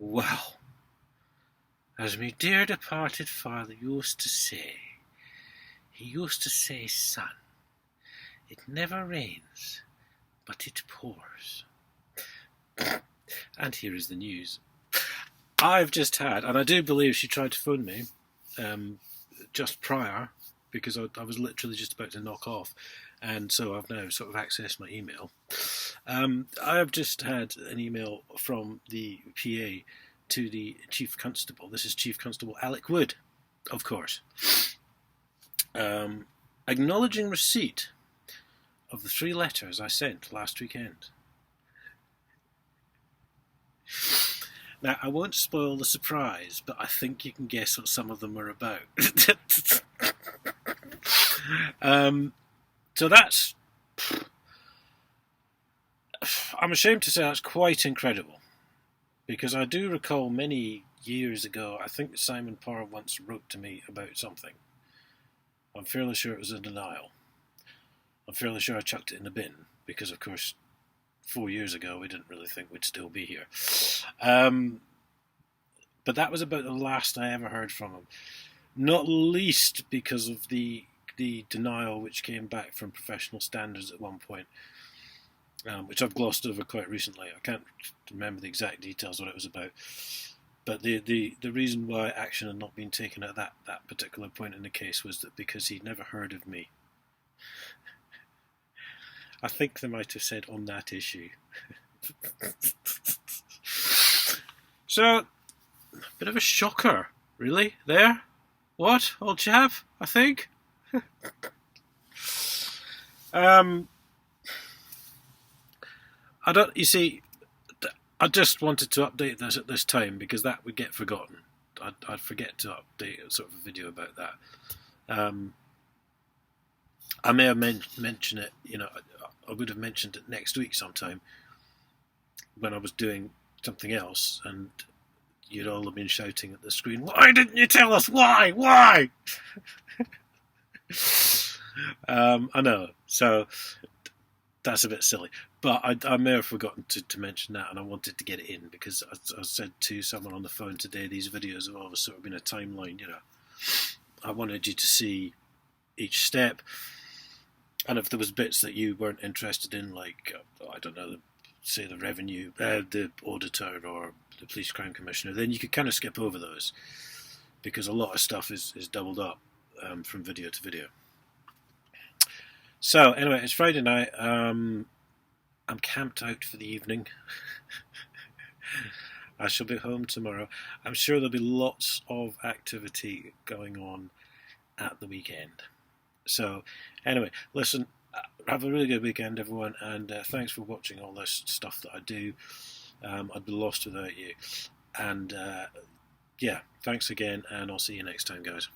Well, as me dear departed father used to say, he used to say, son, it never rains, but it pours. And here is the news. I've just had, and I do believe she tried to phone me just prior, because I was literally just about to knock off, and so I've now sort of accessed my email. I have just had an email from the PA to the Chief Constable. This is Chief Constable Alec Wood, of course. Acknowledging receipt of the 3 letters I sent last weekend. Now, I won't spoil the surprise, but I think you can guess what some of them are about. So that's... I'm ashamed to say that's quite incredible, because I do recall many years ago, I think Simon Parr once wrote to me about something. I'm fairly sure it was a denial. I'm fairly sure I chucked it in the bin, because of course 4 years ago we didn't really think we'd still be here. But that was about the last I ever heard from him. Not least because of the denial which came back from Professional Standards at one point, which I've glossed over quite recently. I can't remember the exact details what it was about. But the reason why action had not been taken at that particular point in the case was that because he'd never heard of me. I think they might have said on that issue. So, bit of a shocker, really, there. What, old chap, I think? You see, I just wanted to update this at this time because that would get forgotten. I'd forget to update sort of a video about that. I may have mentioned it, I would have mentioned it next week sometime when I was doing something else, and you'd all have been shouting at the screen, "Why didn't you tell us? Why? Why?" I know, so that's a bit silly. But I may have forgotten to mention that, and I wanted to get it in because I said to someone on the phone today, these videos have always sort of been a timeline, I wanted you to see each step, and if there was bits that you weren't interested in, like, I don't know, say the revenue, the auditor or the police crime commissioner, then you could kind of skip over those because a lot of stuff is doubled up from video to video. So anyway, it's Friday night. I'm camped out for the evening. I shall be home tomorrow. I'm sure there'll be lots of activity going on at the weekend. So anyway, listen, have a really good weekend, everyone, and thanks for watching all this stuff that I do. I'd be lost without you. And yeah, thanks again, and I'll see you next time, guys.